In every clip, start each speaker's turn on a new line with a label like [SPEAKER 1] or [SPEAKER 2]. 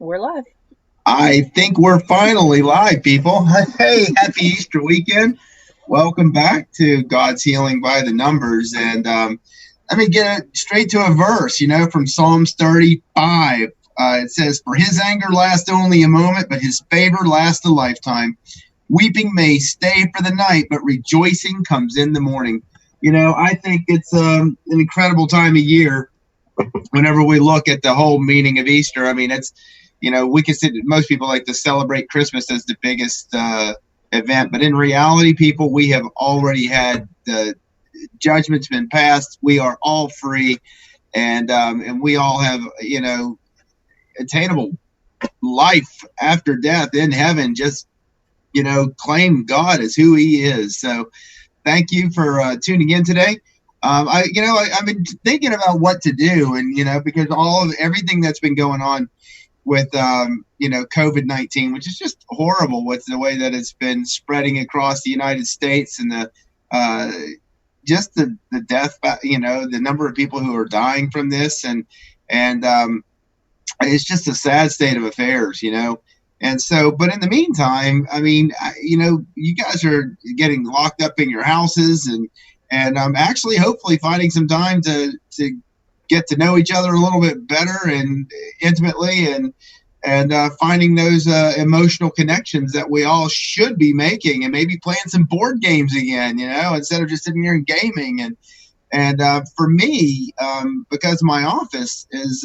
[SPEAKER 1] We're live.
[SPEAKER 2] I think we're finally live, people. Hey, happy Easter weekend. Welcome back to God's Healing by the Numbers. And let me get it straight to a verse, from Psalms 35. It says, "For his anger lasts only a moment, but his favor lasts a lifetime. Weeping may stay for the night, but rejoicing comes in the morning." I think it's an incredible time of year whenever we look at the whole meaning of Easter. I mean, it's we consider, most people like to celebrate Christmas as the biggest event, but in reality, people, we have already had the judgment's been passed. We are all free, and we all have attainable life after death in heaven. Just claim God as who He is. So, thank you for tuning in today. I've been thinking about what to do, and because everything that's been going on with COVID-19, which is just horrible with the way that it's been spreading across the United States, and the death, the number of people who are dying from this, and it's just a sad state of affairs, And so, but in the meantime, I mean, you guys are getting locked up in your houses, and actually hopefully finding some time to get to know each other a little bit better and intimately, and finding those emotional connections that we all should be making, and maybe playing some board games again, instead of just sitting here and gaming. And for me, because my office is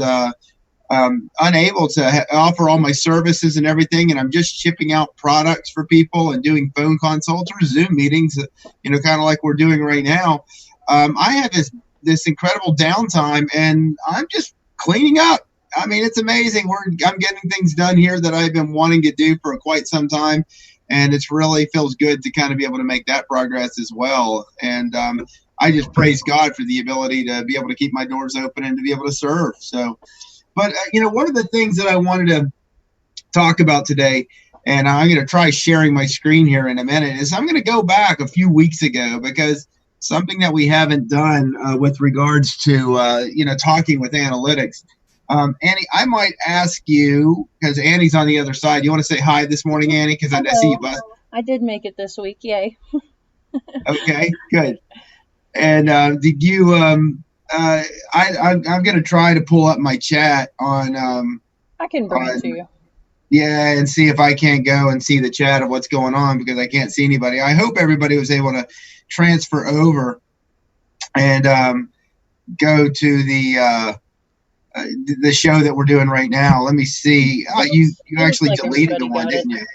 [SPEAKER 2] unable to offer all my services and everything, and I'm just shipping out products for people and doing phone consults or Zoom meetings, kind of like we're doing right now. I have this incredible downtime, and I'm just cleaning up. I mean, it's amazing. I'm getting things done here that I've been wanting to do for quite some time, and it's really feels good to kind of be able to make that progress as well. And I just praise God for the ability to be able to keep my doors open and to be able to serve. So, but one of the things that I wanted to talk about today, and I'm going to try sharing my screen here in a minute, is I'm going to go back a few weeks ago, because something that we haven't done with regards to talking with analytics. Annie, I might ask you, because Annie's on the other side. You want to say hi this morning, Annie? Because I see you.
[SPEAKER 1] I did make it this week. Yay.
[SPEAKER 2] Okay, good. And did you? I'm going to try to pull up my chat on.
[SPEAKER 1] I can bring it to you.
[SPEAKER 2] Yeah, and see if I can't go and see the chat of what's going on, because I can't see anybody. I hope everybody was able to transfer over and go to the show that we're doing right now. Let me see. You actually deleted the one, didn't you?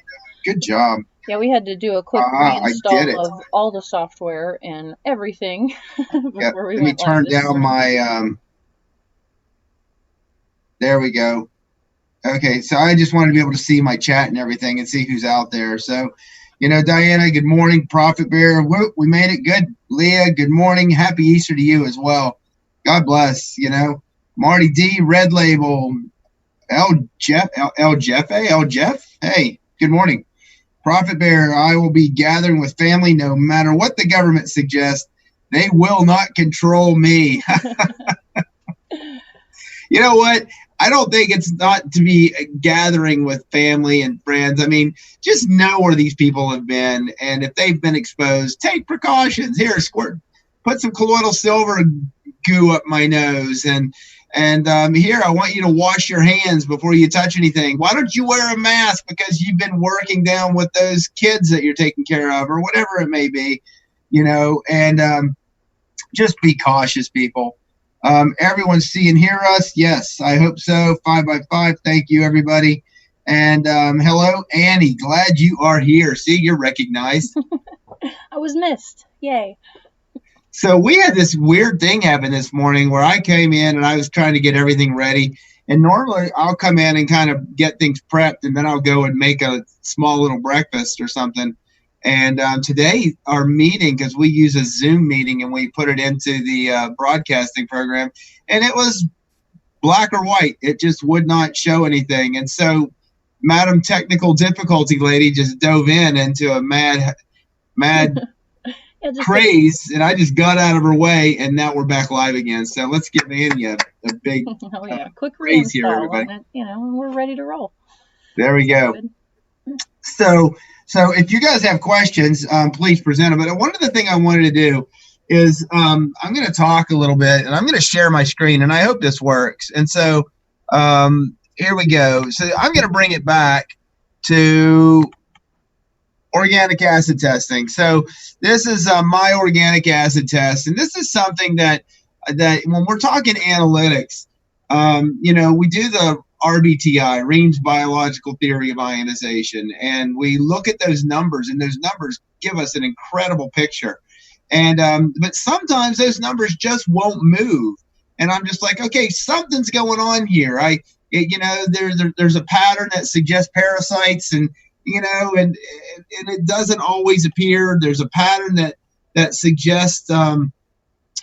[SPEAKER 2] Good job.
[SPEAKER 1] Yeah, we had to do a quick reinstall of all the software and everything before we went live. Let me
[SPEAKER 2] turn down my there we go. Okay, so I just wanted to be able to see my chat and everything and see who's out there. So, Diana, good morning. Prophet Bear, we made it. Good. Leah, good morning. Happy Easter to you as well. God bless. Marty D, Red Label, Jeff. Hey, good morning. Prophet Bear, I will be gathering with family no matter what the government suggests. They will not control me. You know what? I don't think it's not to be gathering with family and friends. I mean, just know where these people have been, and if they've been exposed, take precautions. Here, put some colloidal silver goo up my nose, and here, I want you to wash your hands before you touch anything. Why don't you wear a mask? Because you've been working down with those kids that you're taking care of, or whatever it may be, and just be cautious, people. Everyone see and hear us? Yes, I hope so. 5x5. Thank you, everybody. And hello, Annie. Glad you are here. See, you're recognized.
[SPEAKER 1] I was missed. Yay.
[SPEAKER 2] So we had this weird thing happen this morning where I came in and I was trying to get everything ready. And normally I'll come in and kind of get things prepped, and then I'll go and make a small little breakfast or something. And today our meeting, because we use a Zoom meeting and we put it into the broadcasting program, and it was black or white. It just would not show anything. And so Madam Technical Difficulty Lady just dove into a mad craze, and I just got out of her way, and now we're back live again. So let's give Annie a big
[SPEAKER 1] quick
[SPEAKER 2] praise here,
[SPEAKER 1] reinstall,
[SPEAKER 2] everybody.
[SPEAKER 1] and we're ready to roll.
[SPEAKER 2] There we go. So if you guys have questions, please present them. But one of the things I wanted to do is I'm going to talk a little bit, and I'm going to share my screen, and I hope this works. And so here we go. So I'm going to bring it back to organic acid testing. So this is my organic acid test, and this is something that when we're talking analytics, we do the RBTI, Ream's biological theory of ionization, and we look at those numbers, and those numbers give us an incredible picture. And but sometimes those numbers just won't move, and I'm just like, okay, something's going on here. There's a pattern that suggests parasites, and and it doesn't always appear. There's a pattern that suggests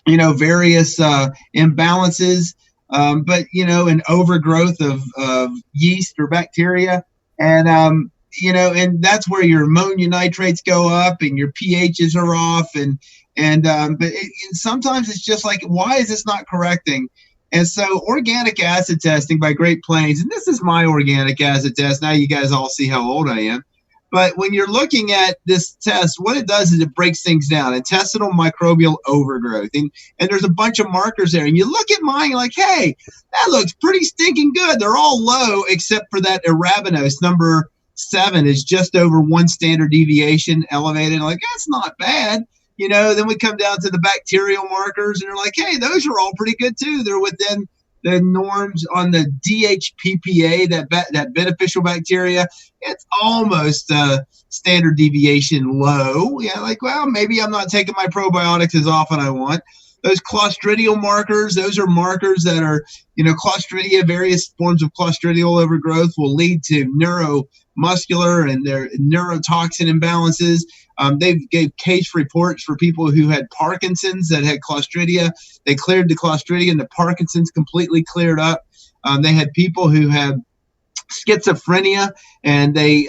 [SPEAKER 2] various imbalances. But an overgrowth of yeast or bacteria, and and that's where your ammonia nitrates go up and your pHs are off, but sometimes it's just like, why is this not correcting? And so organic acid testing by Great Plains, and this is my organic acid test. Now you guys all see how old I am. But when you're looking at this test, what it does is it breaks things down. Intestinal microbial overgrowth. And there's a bunch of markers there. And you look at mine, you're like, hey, that looks pretty stinking good. They're all low except for that arabinose. Number 7 is just over 1 standard deviation elevated. Like, that's not bad. Then we come down to the bacterial markers, and they're like, hey, those are all pretty good too. They're within the norms on the DHPPA, that beneficial bacteria. It's almost standard deviation low. Yeah, like, well, maybe I'm not taking my probiotics as often I want. Those clostridial markers, those are markers that are, Clostridia, various forms of clostridial overgrowth will lead to neuromuscular and their neurotoxin imbalances. They gave case reports for people who had Parkinson's that had Clostridia. They cleared the Clostridia, and the Parkinson's completely cleared up. They had people who had schizophrenia, and they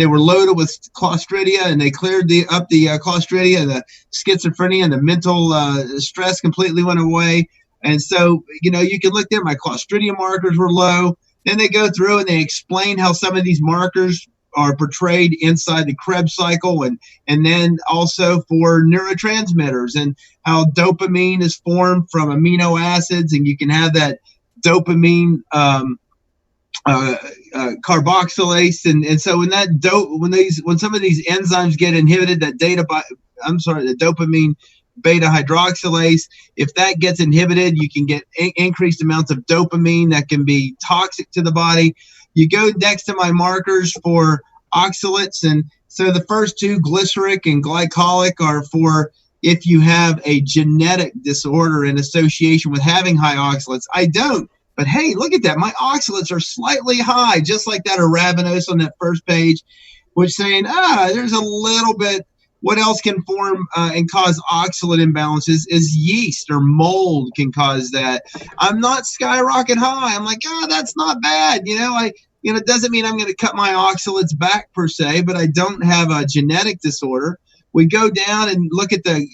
[SPEAKER 2] were loaded with Clostridia, and they cleared up the Clostridia, and the schizophrenia and the mental stress completely went away. And so, you can look there. My Clostridia markers were low. Then they go through and they explain how some of these markers are portrayed inside the Krebs cycle, and then also for neurotransmitters, and how dopamine is formed from amino acids, and you can have that dopamine carboxylase, and so when some of these enzymes get inhibited, the dopamine beta hydroxylase, if that gets inhibited, you can get increased amounts of dopamine that can be toxic to the body. You go next to my markers for oxalates, and so the first 2, glyceric and glycolic, are for if you have a genetic disorder in association with having high oxalates. I don't. But hey, look at that. My oxalates are slightly high, just like that arabinose on that first page, which saying, there's a little bit. What else can form and cause oxalate imbalances is yeast or mold can cause that. I'm not skyrocket high. I'm like, that's not bad. It doesn't mean I'm going to cut my oxalates back per se, but I don't have a genetic disorder. We go down and look at the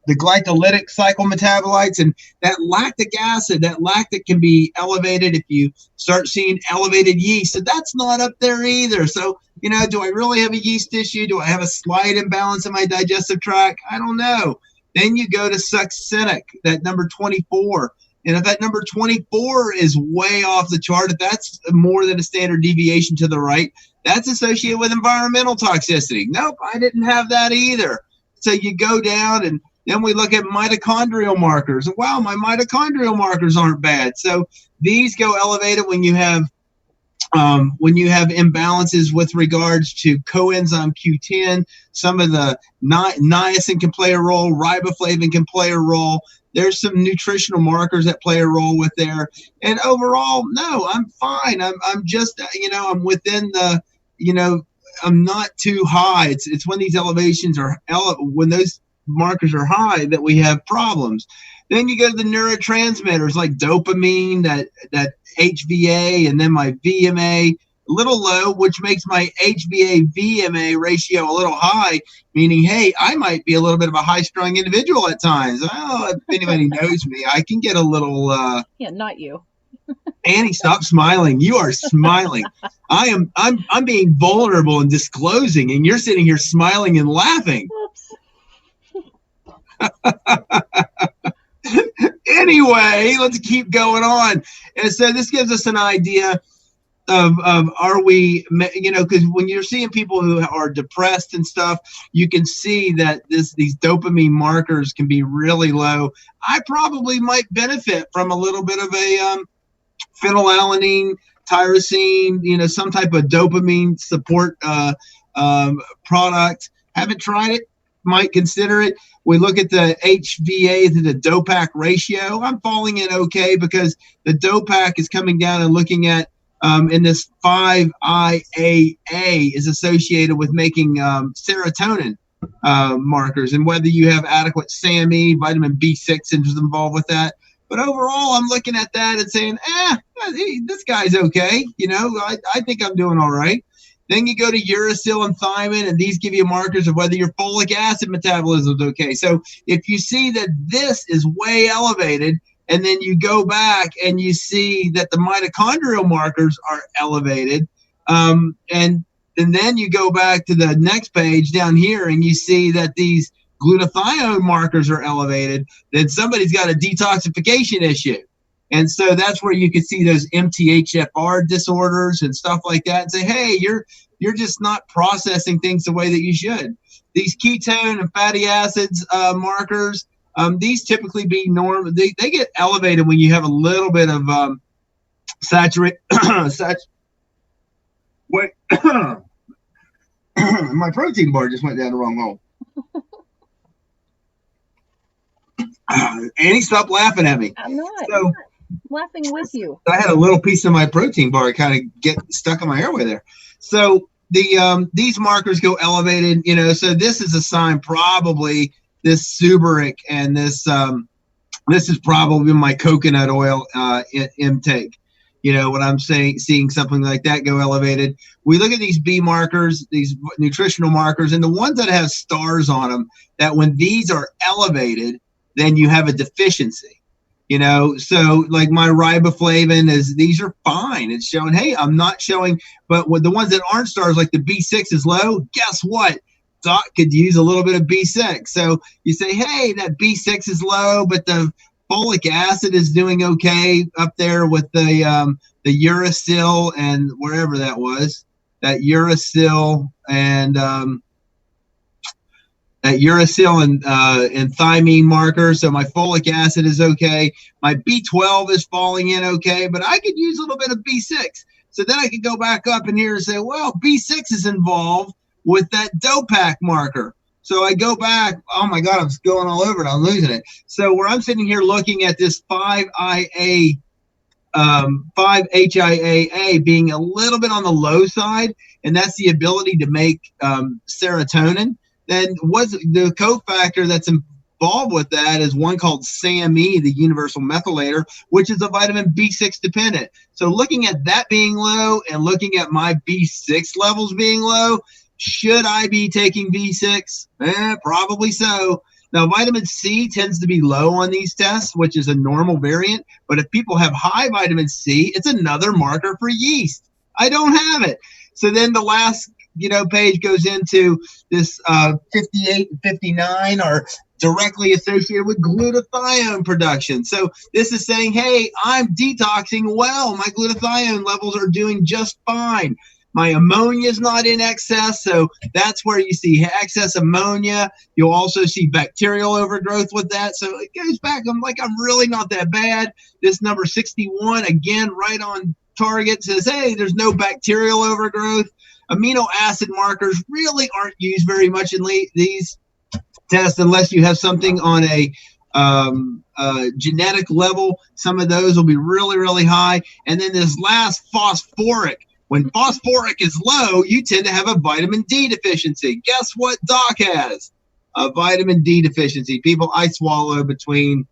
[SPEAKER 2] glycolytic cycle metabolites, and that lactic acid, that lactic can be elevated if you start seeing elevated yeast. So that's not up there either. So, do I really have a yeast issue? Do I have a slight imbalance in my digestive tract? I don't know. Then you go to succinic, that number 24. And if that number 24 is way off the chart, if that's more than a standard deviation to the right, that's associated with environmental toxicity. Nope, I didn't have that either. So you go down, and then we look at mitochondrial markers. Wow, my mitochondrial markers aren't bad. So these go elevated when you have imbalances with regards to coenzyme Q10. Some of the niacin can play a role. Riboflavin can play a role. There's some nutritional markers that play a role with there. And overall, no, I'm fine. I'm just, I'm within the, I'm not too high. It's when these elevations are, when those markers are high that we have problems. Then you go to the neurotransmitters like dopamine, that HVA, and then my VMA. a little low, which makes my HbA-VMA ratio a little high, meaning, hey, I might be a little bit of a high-strung individual at times. Well, if anybody knows me, I can get a little...
[SPEAKER 1] yeah, not you.
[SPEAKER 2] Annie, stop smiling. You are smiling. I'm being vulnerable and disclosing, and you're sitting here smiling and laughing.
[SPEAKER 1] Whoops.
[SPEAKER 2] Anyway, let's keep going on. And so this gives us an idea of are we, because when you're seeing people who are depressed and stuff, you can see that these dopamine markers can be really low. I probably might benefit from a little bit of a phenylalanine, tyrosine, some type of dopamine support product. Haven't tried it, might consider it. We look at the HVA to the DOPAC ratio. I'm falling in okay because the DOPAC is coming down and looking at in this 5-IAA is associated with making serotonin markers, and whether you have adequate SAMe, vitamin B6 is involved with that. But overall, I'm looking at that and saying, this guy's okay. I think I'm doing all right. Then you go to uracil and thiamine, and these give you markers of whether your folic acid metabolism is okay. So if you see that this is way elevated, and then you go back and you see that the mitochondrial markers are elevated, and then you go back to the next page down here, and you see that these glutathione markers are elevated, then somebody's got a detoxification issue. And so that's where you can see those MTHFR disorders and stuff like that and say, hey, you're just not processing things the way that you should. These ketone and fatty acids markers, these typically be normal. They get elevated when you have a little bit of saturated. Wait, my protein bar just went down the wrong hole. Annie, stop laughing at me.
[SPEAKER 1] I'm not. I'm laughing with you.
[SPEAKER 2] I had a little piece of my protein bar kind of get stuck in my airway there. So these markers go elevated, so this is a sign probably this subric and this is probably my coconut oil intake. When I'm seeing something like that go elevated, we look at these B markers, these nutritional markers, and the ones that have stars on them, that when these are elevated, then you have a deficiency. So like my riboflavin these are fine. It's showing, hey, I'm not showing, but with the ones that aren't stars, like the B6 is low, guess what? Doc could use a little bit of B6. So you say, hey, that B6 is low, but the folic acid is doing okay up there with the uracil and wherever that was, that uracil and thiamine marker. So my folic acid is okay. My B12 is falling in okay, but I could use a little bit of B6. So then I could go back up in here and say, well, B6 is involved with that DOPAC marker. So I go back. Oh my God, I'm going all over it. I'm losing it. So where I'm sitting here looking at this 5-HIAA being a little bit on the low side, and that's the ability to make serotonin. Then what's the cofactor that's involved with that is one called SAMe, the universal methylator, which is a vitamin B6 dependent. So looking at that being low and looking at my B6 levels being low, should I be taking B6? Probably so. Now, vitamin C tends to be low on these tests, which is a normal variant. But if people have high vitamin C, it's another marker for yeast. I don't have it. So then the last page goes into this 58 and 59 are directly associated with glutathione production. So this is saying, hey, I'm detoxing well. My glutathione levels are doing just fine. My ammonia is not in excess, so that's where you see excess ammonia. You'll also see bacterial overgrowth with that. So it goes back. I'm really not that bad. This number 61, again, right on target, says, hey, there's no bacterial overgrowth. Amino acid markers really aren't used very much in these tests unless you have something on a genetic level. Some of those will be really, really high. And then this last phosphoric. When phosphoric is low, you tend to have a vitamin D deficiency. Guess what Doc has? A vitamin D deficiency. People, I swallow between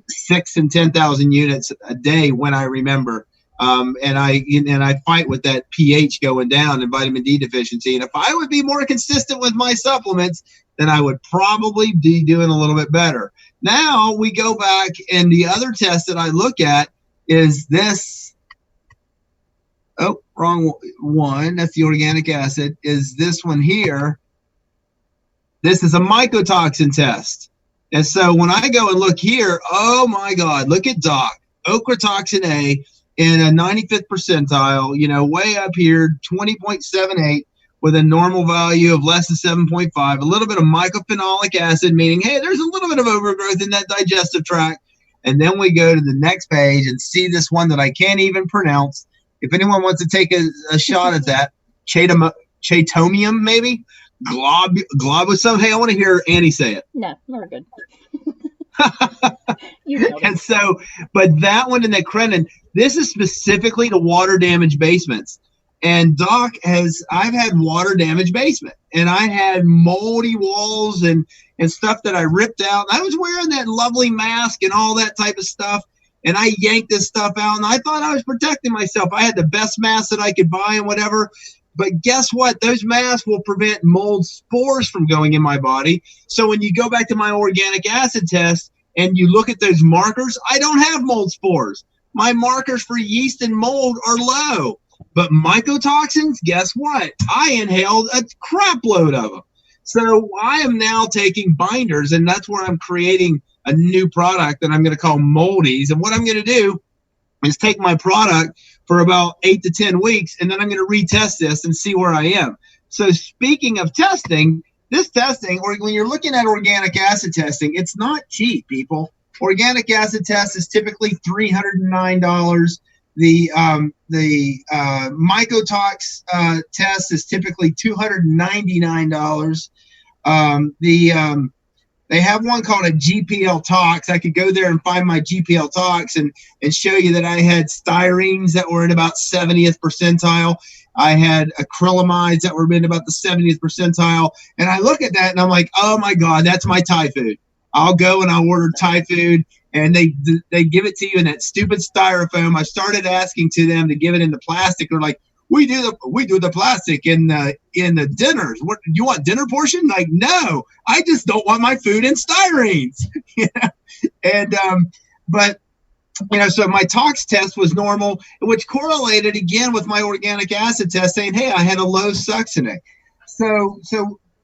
[SPEAKER 2] 6,000 and 10,000 units a day when I remember. And I fight with that pH going down and vitamin D deficiency. And if I would be more consistent with my supplements, then I would probably be doing a little bit better. Now we go back, and the other test that I look at is this. Oh, wrong one. That's the organic acid. Is this one here? This is a mycotoxin test. And so when I go and look here, oh my God, look at Doc. Ochratoxin A in a 95th percentile, way up here, 20.78 with a normal value of less than 7.5. A little bit of mycophenolic acid, meaning, hey, there's a little bit of overgrowth in that digestive tract. And then we go to the next page and see this one that I can't even pronounce. If anyone wants to take a shot at that, chatomium maybe? Globosome. Hey, I want to hear Annie say it.
[SPEAKER 1] No, we're good.
[SPEAKER 2] And so, but that one and that crenin, this is specifically to water damaged basements. And Doc I've had water damaged basement, and I had moldy walls and stuff that I ripped out. And I was wearing that lovely mask and all that type of stuff. And I yanked this stuff out, and I thought I was protecting myself. I had the best mask that I could buy and whatever. But guess what? Those masks will prevent mold spores from going in my body. So when you go back to my organic acid test and you look at those markers, I don't have mold spores. My markers for yeast and mold are low. But mycotoxins, guess what? I inhaled a crap load of them. So I am now taking binders, and that's where I'm creating a new product that I'm going to call Moldies. And what I'm going to do is take my product for about 8 to 10 weeks, and then I'm going to retest this and see where I am. So speaking of testing, this testing, or when you're looking at organic acid testing, it's not cheap, people. Organic acid test is typically $309. The mycotox test is typically $299. They have one called a GPL tox. I could go there and find my GPL tox and show you that I had styrenes that were in about 70th percentile. I had acrylamides that were in about the 70th percentile. And I look at that and I'm like, oh my God, that's my Thai food. I'll go and I'll order Thai food, and they give it to you in that stupid styrofoam. I started asking to them to give it in the plastic. They're like, we do the plastic in the dinners. What, you want dinner portion? Like, no, I just don't want my food in styrenes. And but so my tox test was normal, which correlated again with my organic acid test, saying, hey, I had a low succinate. So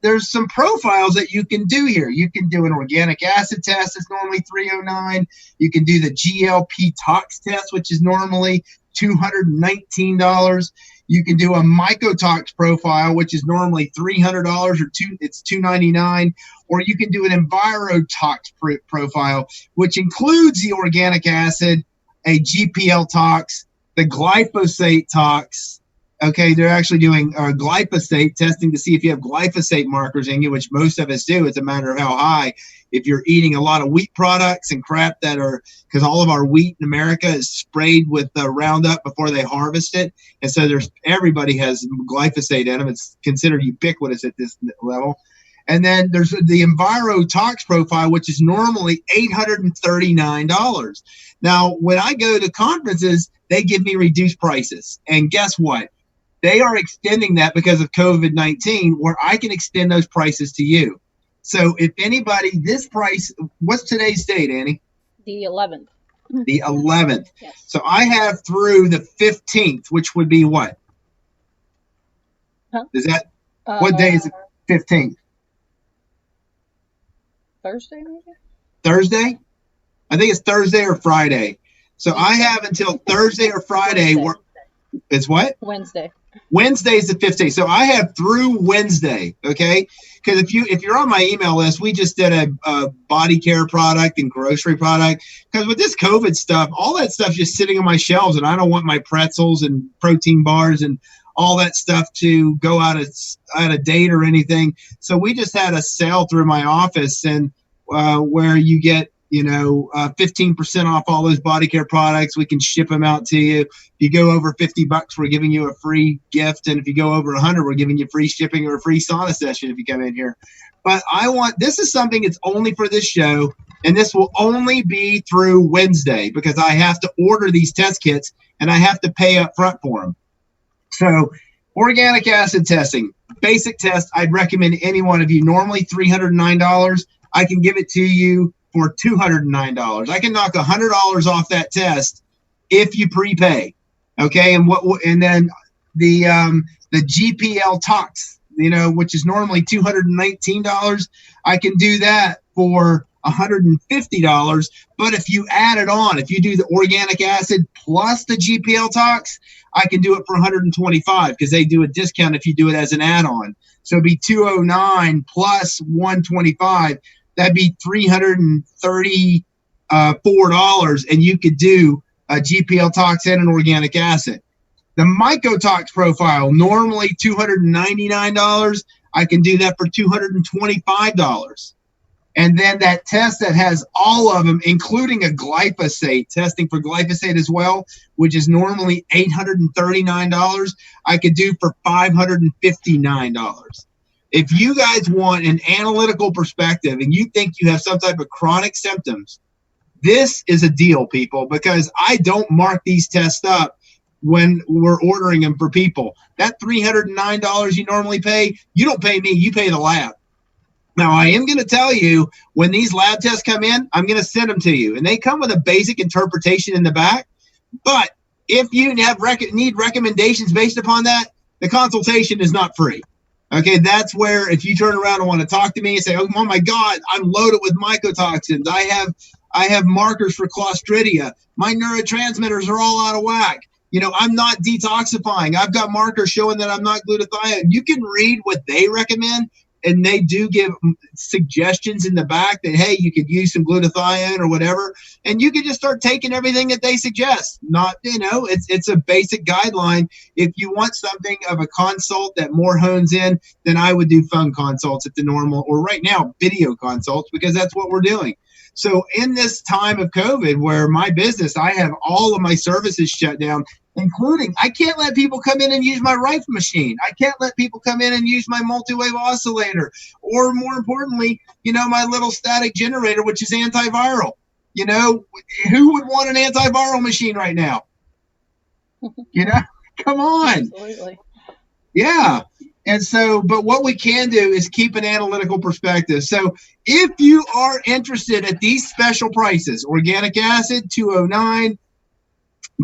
[SPEAKER 2] there's some profiles that you can do here. You can do an organic acid test. It's normally $309. You can do the GLP tox test, which is normally $219. You can do a mycotox profile, which is normally $300 it's $299. Or you can do an envirotox profile, which includes the organic acid, a GPL tox, the glyphosate tox. Okay, they're actually doing glyphosate testing to see if you have glyphosate markers in you, which most of us do. It's a matter of how high. If you're eating a lot of wheat products and crap that are, because all of our wheat in America is sprayed with Roundup before they harvest it. And so everybody has glyphosate in them. It's considered ubiquitous at this level. And then there's the envirotox profile, which is normally $839. Now, when I go to conferences, they give me reduced prices. And guess what? They are extending that because of COVID-19, where I can extend those prices to you. So if anybody, this price, what's today's date, Annie?
[SPEAKER 1] The 11th.
[SPEAKER 2] The 11th.
[SPEAKER 1] Yes.
[SPEAKER 2] So I have through the 15th, which would be what?
[SPEAKER 1] Huh?
[SPEAKER 2] Is that, what day is it? 15th?
[SPEAKER 1] Thursday, maybe?
[SPEAKER 2] Thursday? I think it's Thursday or Friday. So I have until Thursday or Friday. It's what?
[SPEAKER 1] Wednesday.
[SPEAKER 2] Wednesday's the 15th. So I have through Wednesday, okay? Because if you're on my email list, we just did a body care product and grocery product. Because with this COVID stuff, all that stuff's just sitting on my shelves, and I don't want my pretzels and protein bars and all that stuff to go out of date or anything. So we just had a sale through my office, and where you get 15% off all those body care products. We can ship them out to you. If you go over $50, we're giving you a free gift. And if you go over 100, we're giving you free shipping or a free sauna session if you come in here. But this is something that's only for this show. And this will only be through Wednesday because I have to order these test kits and I have to pay up front for them. So organic acid testing, basic test, I'd recommend any one of you. Normally $309. I can give it to you for $209. I can knock $100 off that test if you prepay. Okay, and then the GPL tox, which is normally $219, I can do that for $150. But if you add it on, if you do the organic acid plus the GPL tox, I can do it for $125 because they do a discount if you do it as an add-on. So it'd be $209 plus $125. That'd be $334, and you could do a GPL tox and an organic acid. The mycotox profile, normally $299. I can do that for $225. And then that test that has all of them, including a glyphosate, testing for glyphosate as well, which is normally $839, I could do for $559. If you guys want an analytical perspective and you think you have some type of chronic symptoms, this is a deal, people, because I don't mark these tests up when we're ordering them for people. That $309 you normally pay, you don't pay me, you pay the lab. Now, I am going to tell you, when these lab tests come in, I'm going to send them to you. And they come with a basic interpretation in the back. But if you need recommendations based upon that, the consultation is not free. Okay, that's where if you turn around and want to talk to me and say, oh my God, I'm loaded with mycotoxins. I have markers for Clostridia. My neurotransmitters are all out of whack. I'm not detoxifying. I've got markers showing that I'm not glutathione. You can read what they recommend, and they do give suggestions in the back that, hey, you could use some glutathione or whatever, and you can just start taking everything that they suggest. Not, it's a basic guideline. If you want something of a consult that more hones in, then I would do phone consults at the normal, or right now, video consults, because that's what we're doing. So in this time of COVID, where my business, I have all of my services shut down, including I can't let people come in and use my rifle machine. I can't let people come in and use my multi-wave oscillator, or more importantly, my little static generator, which is antiviral. Who would want an antiviral machine right now? Come on.
[SPEAKER 1] Absolutely.
[SPEAKER 2] Yeah. And so, but what we can do is keep an analytical perspective. So if you are interested at these special prices, organic acid, $209,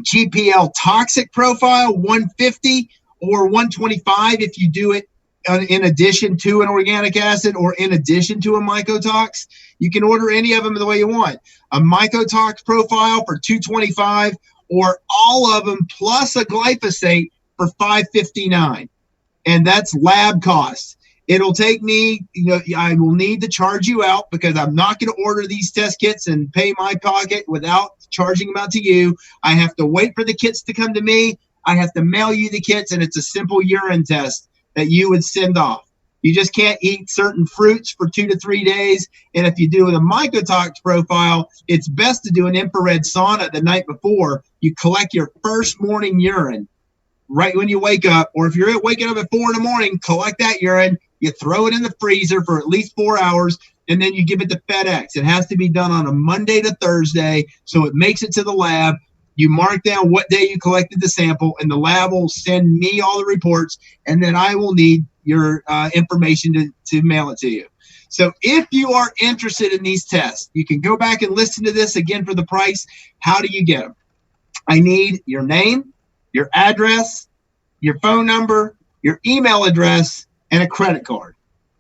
[SPEAKER 2] GPL toxic profile, $150 or $125 if you do it in addition to an organic acid or in addition to a mycotox. You can order any of them the way you want. A mycotox profile for $225, or all of them plus a glyphosate for $559. And that's lab costs. It'll take me, I will need to charge you out, because I'm not going to order these test kits and pay my pocket without charging them out to you. I have to wait for the kits to come to me. I have to mail you the kits, and it's a simple urine test that you would send off. You just can't eat certain fruits for 2 to 3 days. And if you do the mycotox profile, it's best to do an infrared sauna the night before. You collect your first morning urine right when you wake up, or if you're waking up at 4 in the morning, collect that urine, you throw it in the freezer for at least 4 hours, and then you give it to FedEx. It has to be done on a Monday to Thursday, so it makes it to the lab. You mark down what day you collected the sample, and the lab will send me all the reports, and then I will need your information to mail it to you. So if you are interested in these tests, you can go back and listen to this again for the price. How do you get them? I need your name, your address, your phone number, your email address, and a credit card.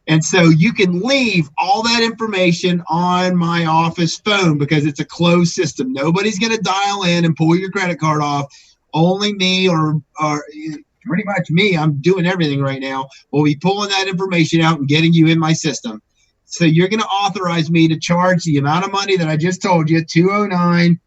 [SPEAKER 2] And so you can leave all that information on my office phone, because it's a closed system. Nobody's going to dial in and pull your credit card off. Only me, or pretty much me, I'm doing everything right now, will be pulling that information out and getting you in my system. So you're going to authorize me to charge the amount of money that I just told you, $209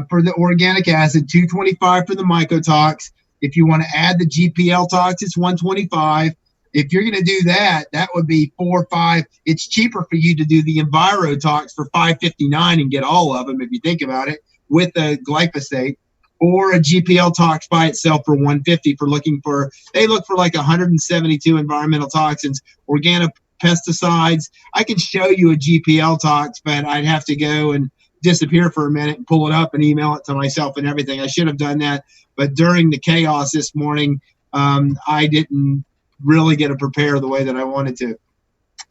[SPEAKER 2] for the organic acid, $225 for the mycotox. If you want to add the GPL tox, it's $125. If you're going to do that, that would be $4 or $5. It's cheaper for you to do the Envirotox for $559 and get all of them, if you think about it, with the glyphosate, or a GPL tox by itself for $150 for they look for like 172 environmental toxins. pesticides. I can show you a GPL tox, but I'd have to go and disappear for a minute and pull it up and email it to myself and everything. I should have done that, but during the chaos this morning, I didn't really get to prepare the way that I wanted to.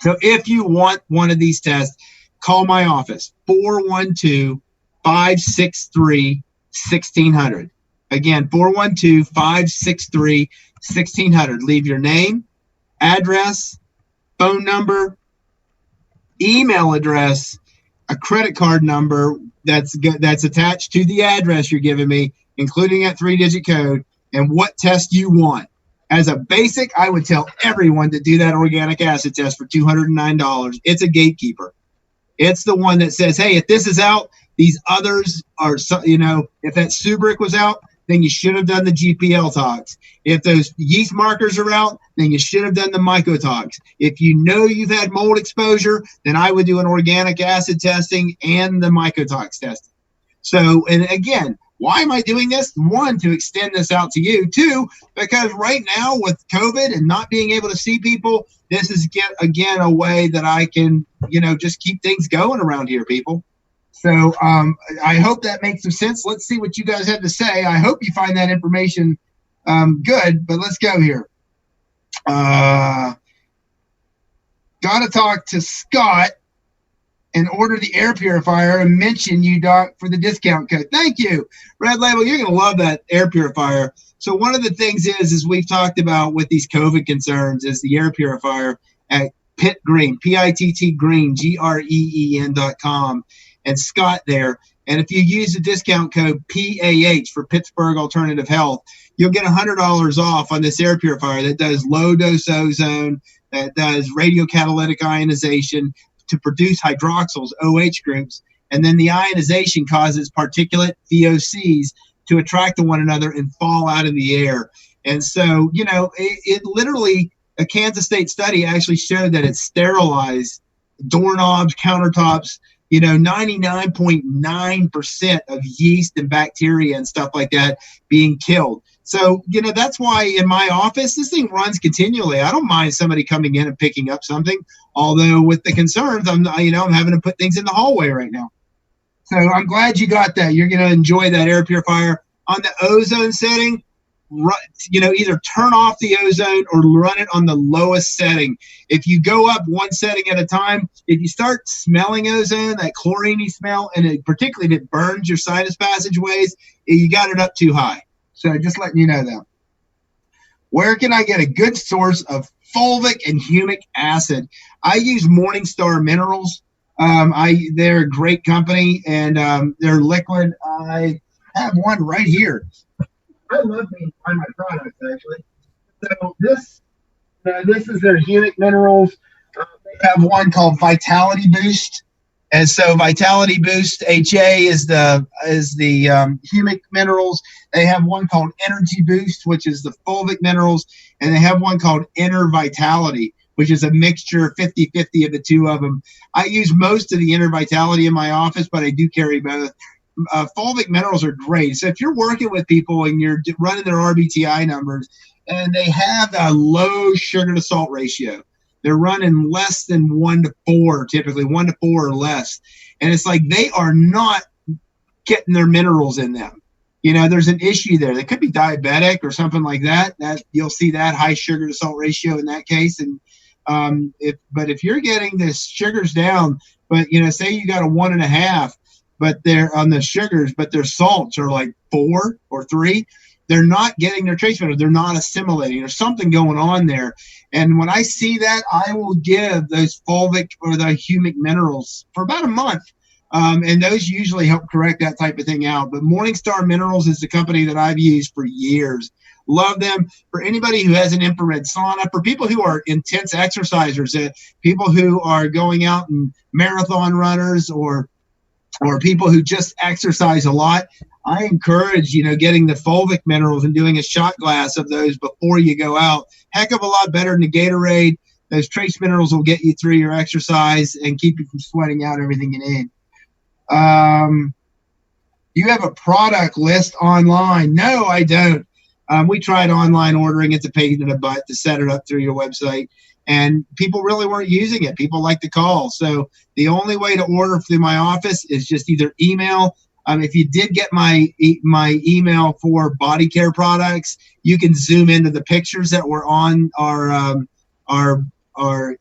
[SPEAKER 2] So if you want one of these tests, call my office, 412-563-1600. Again, 412-563-1600. Leave your name, address, phone number, email address, a credit card number that's attached to the address you're giving me, including that 3-digit code, and what test you want. As a basic, I would tell everyone to do that organic acid test for $209. It's a gatekeeper. It's the one that says, hey, if this is out, these others are, if that Subric was out, then you should have done the GPL tox. If those yeast markers are out, then you should have done the mycotox. If you know you've had mold exposure, then I would do an organic acid testing and the mycotox testing. So, and again, why am I doing this? One, to extend this out to you. Two, because right now with COVID and not being able to see people, this is, again, a way that I can, just keep things going around here, people. So I hope that makes some sense. Let's see what you guys have to say. I hope you find that information good, but let's go here. Got to talk to Scott and order the air purifier and mention you, Doc, for the discount code. Thank you. Red Label, you're going to love that air purifier. So one of the things is we've talked about with these COVID concerns is the air purifier at Pitt Green, P-I-T-T Green, GREEN.com, and Scott there. And if you use the discount code PAH for Pittsburgh Alternative Health, you'll get $100 off on this air purifier that does low-dose ozone, that does radiocatalytic ionization, to produce hydroxyls, OH groups, and then the ionization causes particulate VOCs to attract to one another and fall out of the air. And so, it literally, a Kansas State study actually showed that it sterilized doorknobs, countertops, 99.9% of yeast and bacteria and stuff like that being killed. So, that's why in my office, this thing runs continually. I don't mind somebody coming in and picking up something. Although with the concerns, I'm having to put things in the hallway right now. So I'm glad you got that. You're going to enjoy that air purifier. On the ozone setting, either turn off the ozone or run it on the lowest setting. If you go up one setting at a time, if you start smelling ozone, that chlorine smell, and particularly if it burns your sinus passageways, you got it up too high. So just letting you know that. Where can I get a good source of fulvic and humic acid? I use Morningstar Minerals. They're a great company, and they're liquid. I have one right here. I love being on my products, actually. So this is their humic minerals. They have one called Vitality Boost. And so Vitality Boost HA is the humic minerals. They have one called Energy Boost, which is the fulvic minerals. And they have one called Inner Vitality, which is a mixture 50-50 of the two of them. I use most of the Inner Vitality in my office, but I do carry both. Fulvic minerals are great. So if you're working with people and you're running their RBTI numbers and they have a low sugar to salt ratio, they're running less than 1 to 4, typically 1 to 4 or less. And it's like they are not getting their minerals in them. There's an issue there. They could be diabetic or something like that. That you'll see that high sugar to salt ratio in that case. And if you're getting the sugars down, but say you got a 1.5, but they're on the sugars, but their salts are like 4 or 3. They're not getting their trace minerals. They're not assimilating. There's something going on there. And when I see that, I will give those fulvic or the humic minerals for about a month. And those usually help correct that type of thing out. But Morningstar Minerals is the company that I've used for years. Love them. For anybody who has an infrared sauna, for people who are intense exercisers, people who are going out and marathon runners or people who just exercise a lot, I encourage, getting the fulvic minerals and doing a shot glass of those before you go out. Heck of a lot better than the Gatorade. Those trace minerals will get you through your exercise and keep you from sweating out everything you need. You have a product list online? No, I don't. We tried online ordering. It's a pain in the butt to set it up through your website. and people really weren't using it. People like to call. So the only way to order through my office is just either email. If you did get my email for body care products, you can zoom into the pictures that were on our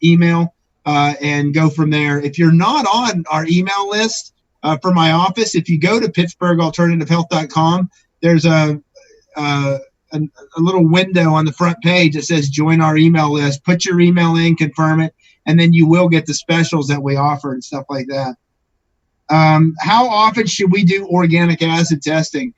[SPEAKER 2] email and go from there. If you're not on our email list for my office, if you go to PittsburghAlternativeHealth.com, there's a little window on the front page that says join our email list. Put your email in, confirm it, and then you will get the specials that we offer and stuff like that. How often should we do organic acid testing?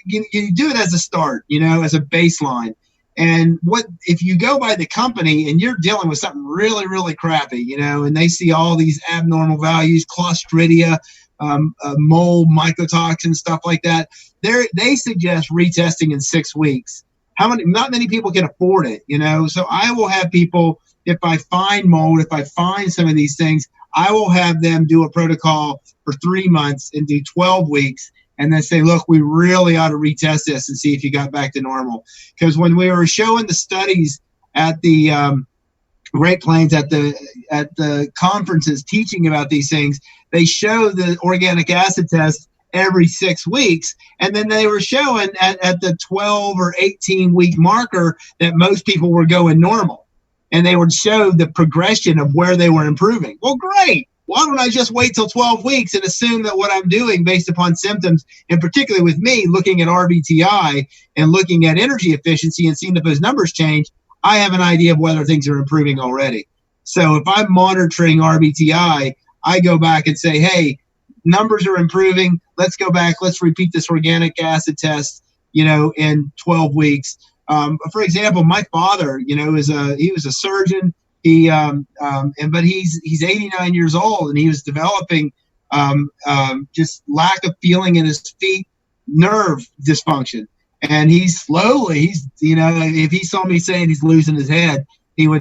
[SPEAKER 2] You do it as a start, as a baseline. And what if you go by the company and you're dealing with something really, really crappy, and they see all these abnormal values, Clostridia, mold, mycotoxins, stuff like that, they suggest retesting in 6 weeks. Not many people can afford it, So I will have people, if I find mold, if I find some of these things, I will have them do a protocol for 3 months and do 12 weeks. And then say, look, we really ought to retest this and see if you got back to normal. Because when we were showing the studies at the Great Plains, at the conferences teaching about these things, they show the organic acid test every 6 weeks. And then they were showing at the 12 or 18 week marker that most people were going normal. And they would show the progression of where they were improving. Well, great. Why don't I just wait till 12 weeks and assume that what I'm doing based upon symptoms, and particularly with me looking at RBTI and looking at energy efficiency and seeing if those numbers change, I have an idea of whether things are improving already. So if I'm monitoring RBTI, I go back and say, hey, numbers are improving. Let's go back. Let's repeat this organic acid test, in 12 weeks. For example, my father, he was a surgeon. But he's 89 years old, and he was developing just lack of feeling in his feet, nerve dysfunction. And he's if he saw me saying he's losing his head, he'd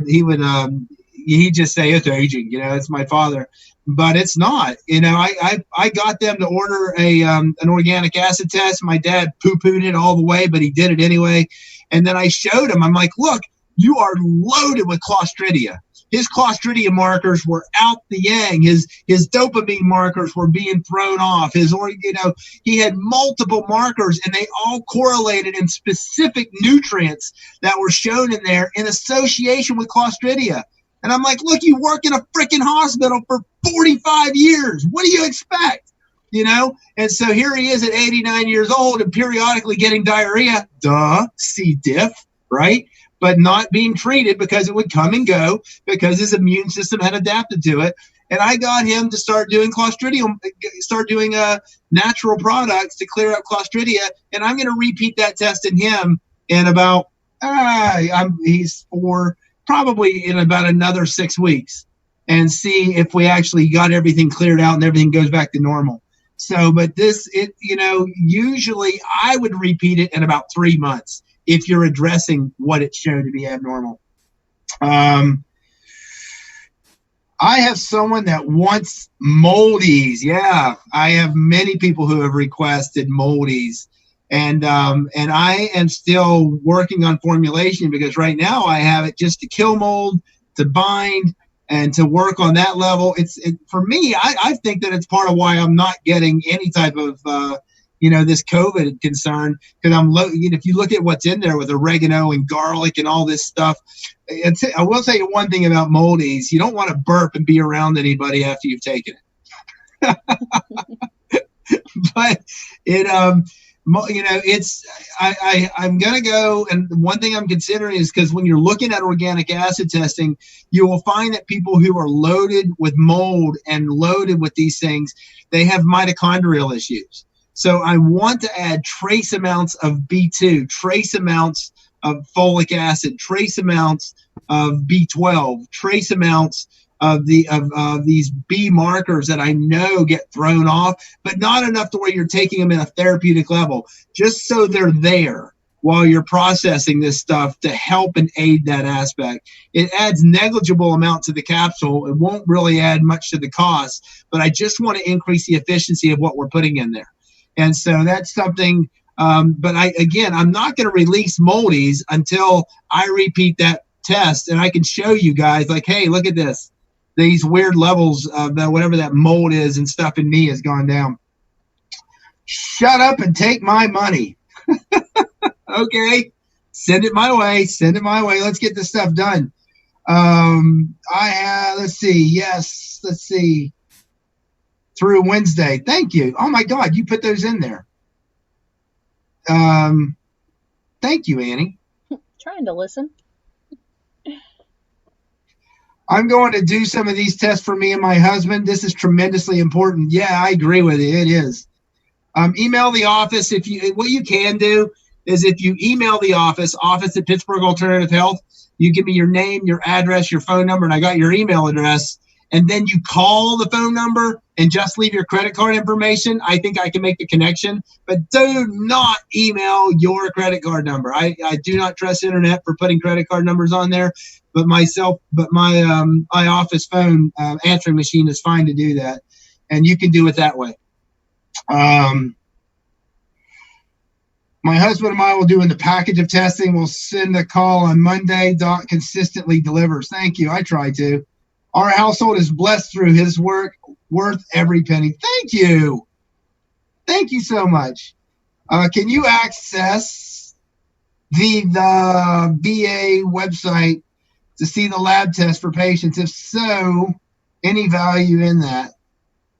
[SPEAKER 2] just say it's aging. It's my father, but it's not. I got them to order an organic acid test. My dad poo-pooed it all the way, but he did it anyway. And then I showed him. I'm like, look. You are loaded with Clostridia. His Clostridia markers were out the yang. His dopamine markers were being thrown off. He had multiple markers, and they all correlated in specific nutrients that were shown in there in association with Clostridia. And I'm like, look, you work in a freaking hospital for 45 years. What do you expect? And so here he is at 89 years old and periodically getting diarrhea. Duh, C. diff, right? But not being treated because it would come and go because his immune system had adapted to it. And I got him to start doing Clostridium, start doing natural products to clear up Clostridia. And I'm going to repeat that test in him in about, he's 4, probably in about another 6 weeks, and see if we actually got everything cleared out and everything goes back to normal. So, but usually I would repeat it in about 3 months. If you're addressing what it showed to be abnormal. I have someone that wants moldies. Yeah, I have many people who have requested moldies. And I am still working on formulation because right now I have it just to kill mold, to bind, and to work on that level. For me, I think that it's part of why I'm not getting any type of this COVID concern, because if you look at what's in there with oregano and garlic and all this stuff, I will tell you one thing about moldies: you don't want to burp and be around anybody after you've taken it. But I'm gonna go, and one thing I'm considering is because when you're looking at organic acid testing, you will find that people who are loaded with mold and loaded with these things, they have mitochondrial issues. So I want to add trace amounts of B2, trace amounts of folic acid, trace amounts of B12, trace amounts of these B markers that I know get thrown off, but not enough to where you're taking them in a therapeutic level, just so they're there while you're processing this stuff to help and aid that aspect. It adds negligible amount to the capsule. It won't really add much to the cost, but I just want to increase the efficiency of what we're putting in there. And so that's something, but I'm not going to release moldies until I repeat that test, and I can show you guys, like, hey, look at this. These weird levels of whatever that mold is and stuff in me has gone down. Shut up and take my money. Okay. Send it my way. Send it my way. Let's get this stuff done. Let's see. Through Wednesday. Thank you. Oh my God, you put those in there. Thank you, Annie.
[SPEAKER 1] Trying to listen.
[SPEAKER 2] I'm going to do some of these tests for me and my husband. This is tremendously important. Yeah, I agree with you. It is. Email the office. What you can do is if you email the office at Pittsburgh Alternative Health, you give me your name, your address, your phone number, and I got your email address. And then you call the phone number and just leave your credit card information. I think I can make the connection, but do not email your credit card number. I do not trust internet for putting credit card numbers on there, but my office phone answering machine is fine to do that. And you can do it that way. My husband and I will do in the package of testing. We'll send a call on Monday. Doc consistently delivers. Thank you. I try to. Our household is blessed through his work, worth every penny. Thank you. Thank you so much. Can you access the VA website to see the lab test for patients? If so, any value in that?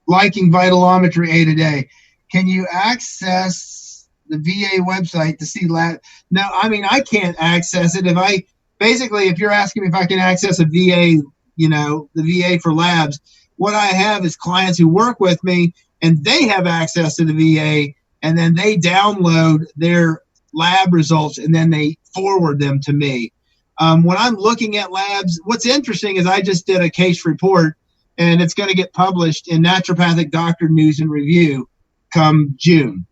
[SPEAKER 2] Liking vitalometry 8 a day. Can you access the VA website to see lab? No, I mean, I can't access it. If you're asking me if I can access a VA, the VA for labs, what I have is clients who work with me and they have access to the VA, and then they download their lab results and then they forward them to me. When I'm looking at labs, what's interesting is I just did a case report, and it's going to get published in Naturopathic Doctor News and Review come June.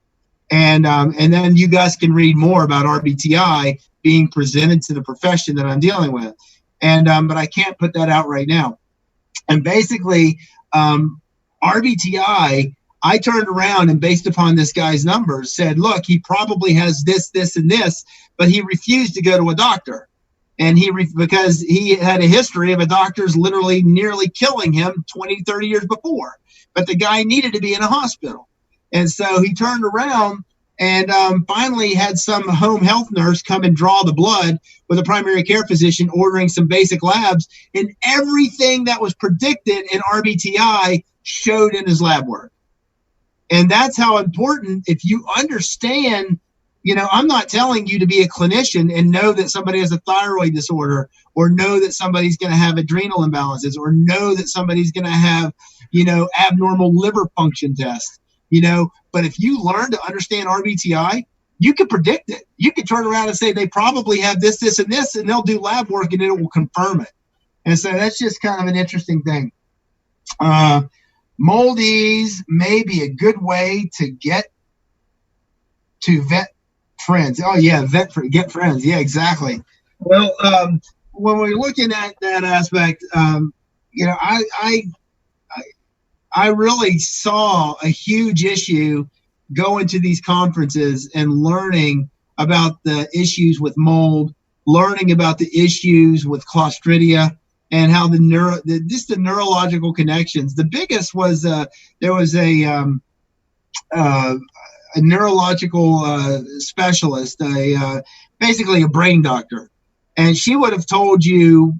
[SPEAKER 2] And then you guys can read more about RBTI being presented to the profession that I'm dealing with. But I can't put that out right now. And basically, RBTI, I turned around and based upon this guy's numbers said, look, he probably has this, this, and this, but he refused to go to a doctor. And because he had a history of a doctor's literally nearly killing him 20, 30 years before. But the guy needed to be in a hospital. And so he turned around and finally had some home health nurse come and draw the blood with a primary care physician ordering some basic labs. And everything that was predicted in RBTI showed in his lab work. And that's how important, if you understand, I'm not telling you to be a clinician and know that somebody has a thyroid disorder, or know that somebody's going to have adrenal imbalances, or know that somebody's going to have, abnormal liver function tests, but if you learn to understand RBTI, you can predict it. You can turn around and say they probably have this, this, and this, and they'll do lab work and it will confirm it. And so that's just kind of an interesting thing. Moldies may be a good way to get to vet friends. Oh yeah, get friends. Yeah, exactly. Well, when we're looking at that aspect, I really saw a huge issue going to these conferences and learning about the issues with mold, learning about the issues with Clostridia, and how the neurological connections. The biggest was there was a neurological specialist, basically a brain doctor, and she would have told you,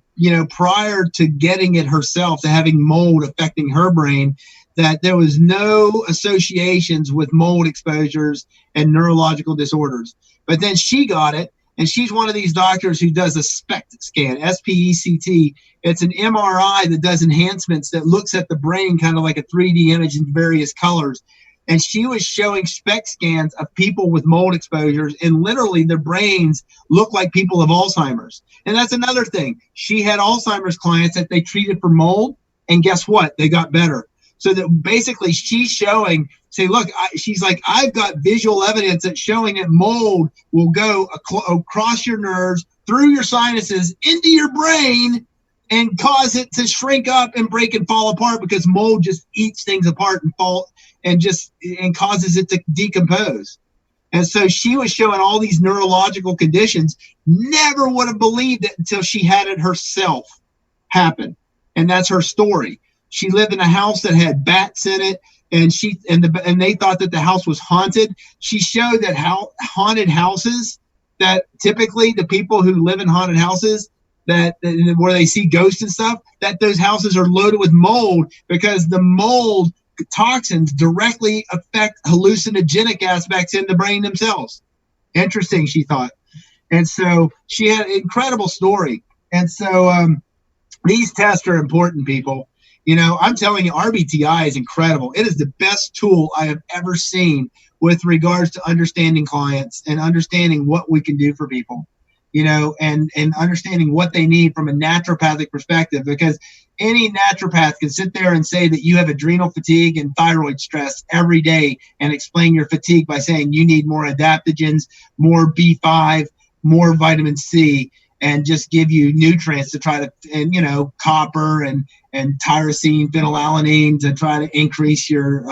[SPEAKER 2] prior to getting it herself, to having mold affecting her brain, that there was no associations with mold exposures and neurological disorders. But then she got it, and she's one of these doctors who does a SPECT scan, SPECT. It's an MRI that does enhancements that looks at the brain kind of like a 3D image in various colors. And she was showing SPECT scans of people with mold exposures, and literally their brains look like people of Alzheimer's. And that's another thing. She had Alzheimer's clients that they treated for mold, and guess what? They got better. So that basically she's showing, say, look, she's like, I've got visual evidence that's showing that mold will go across your nerves, through your sinuses, into your brain, and cause it to shrink up and break and fall apart, because mold just eats things apart and causes it to decompose. And so she was showing all these neurological conditions. Never would have believed it until she had it herself happen. And that's her story. She lived in a house that had bats in it, and they thought that the house was haunted. She showed that how haunted houses, that typically the people who live in haunted houses, that where they see ghosts and stuff, that those houses are loaded with mold, because the mold toxins directly affect hallucinogenic aspects in the brain themselves. Interesting, she thought. And so she had an incredible story. And so these tests are important, people. I'm telling you, RBTI is incredible. It is the best tool I have ever seen with regards to understanding clients and understanding what we can do for people, and understanding what they need from a naturopathic perspective, because any naturopath can sit there and say that you have adrenal fatigue and thyroid stress every day and explain your fatigue by saying you need more adaptogens, more B5, more vitamin C, and just give you nutrients to try to, and copper and tyrosine, phenylalanine to try to increase your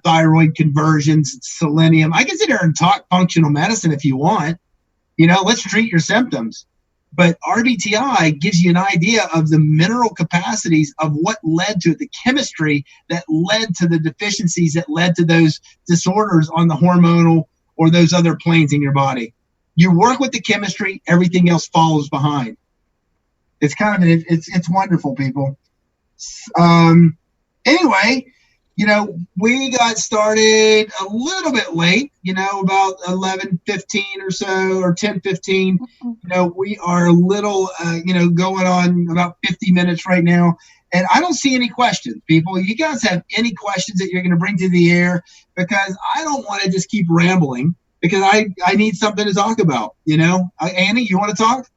[SPEAKER 2] thyroid conversions, selenium. I can sit there and talk functional medicine if you want. Let's treat your symptoms. But RBTI gives you an idea of the mineral capacities of what led to it, the chemistry that led to the deficiencies that led to those disorders on the hormonal or those other planes in your body. You work with the chemistry, everything else follows behind. It's it's wonderful, people. Anyway, we got started a little bit late, about 11:15 or so, or 10:15. We are a little, going on about 50 minutes right now. And I don't see any questions, people. You guys have any questions that you're going to bring to the air? Because I don't want to just keep rambling, because I need something to talk about, Annie, you want to talk?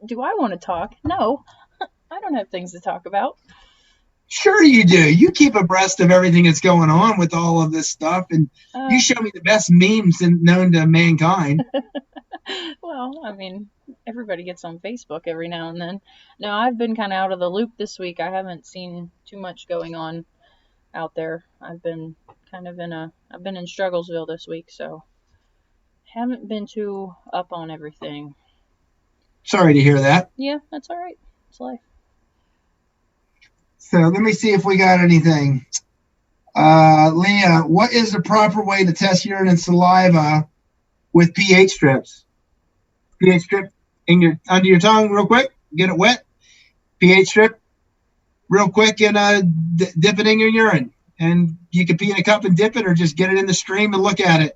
[SPEAKER 1] Do I want to talk? No, I don't have things to talk about.
[SPEAKER 2] Sure you do. You keep abreast of everything that's going on with all of this stuff, and you show me the best memes known to mankind.
[SPEAKER 1] Well, I mean, everybody gets on Facebook every now and then. No, I've been kind of out of the loop this week. I haven't seen too much going on out there. I've been in Strugglesville this week, so haven't been too up on everything.
[SPEAKER 2] Sorry to hear that.
[SPEAKER 1] Yeah, that's all right. It's life.
[SPEAKER 2] So let me see if we got anything. Leah, what is the proper way to test urine and saliva with pH strips? pH strip under your tongue real quick. Get it wet. pH strip real quick, and dip it in your urine. And you can pee in a cup and dip it, or just get it in the stream and look at it.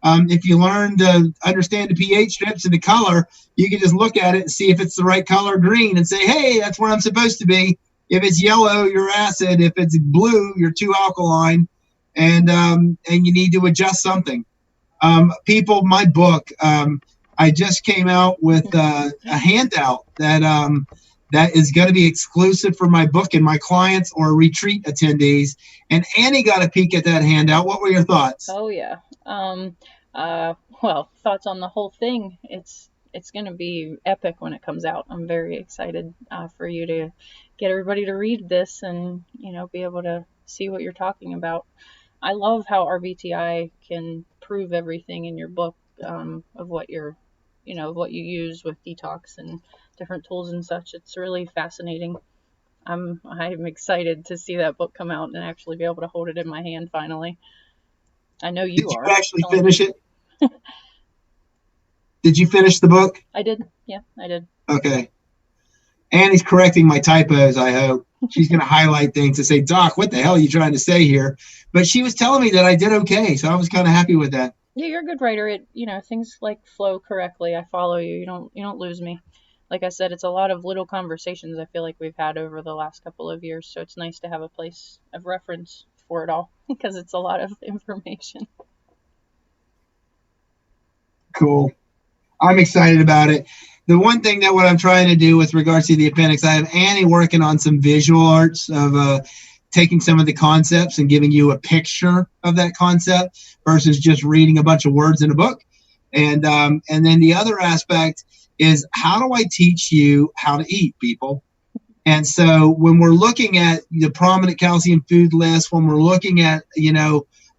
[SPEAKER 2] If you learn to understand the pH strips and the color, you can just look at it and see if it's the right color, green, and say, hey, that's where I'm supposed to be. If it's yellow, you're acid. If it's blue, you're too alkaline, and you need to adjust something. People, my book, I just came out with a handout that is going to be exclusive for my book and my clients or retreat attendees. And Annie got a peek at that handout. What were your thoughts?
[SPEAKER 1] Oh yeah. Well, thoughts on the whole thing. It's going to be epic when it comes out. I'm very excited for you to get everybody to read this and, be able to see what you're talking about. I love how RBTI can prove everything in your book of what what you use with detox and different tools and such. It's really fascinating. I'm excited to see that book come out and actually be able to hold it in my hand finally. I know you are.
[SPEAKER 2] Did you actually finish it? Did you finish the book?
[SPEAKER 1] I did. Yeah, I did.
[SPEAKER 2] Okay. Annie's correcting my typos, I hope. She's going to highlight things to say, Doc, what the hell are you trying to say here? But she was telling me that I did okay, so I was kind of happy with that.
[SPEAKER 1] Yeah, you're a good writer. Things flow correctly. I follow you. You don't lose me. Like I said, it's a lot of little conversations I feel like we've had over the last couple of years, so it's nice to have a place of reference for it all because it's a lot of information.
[SPEAKER 2] Cool. I'm excited about it. The one thing that what I'm trying to do with regards to the appendix, I have Annie working on some visual arts of taking some of the concepts and giving you a picture of that concept versus just reading a bunch of words in a book. And then the other aspect is, how do I teach you how to eat, people? And so when we're looking at the prominent calcium food list, when we're looking at,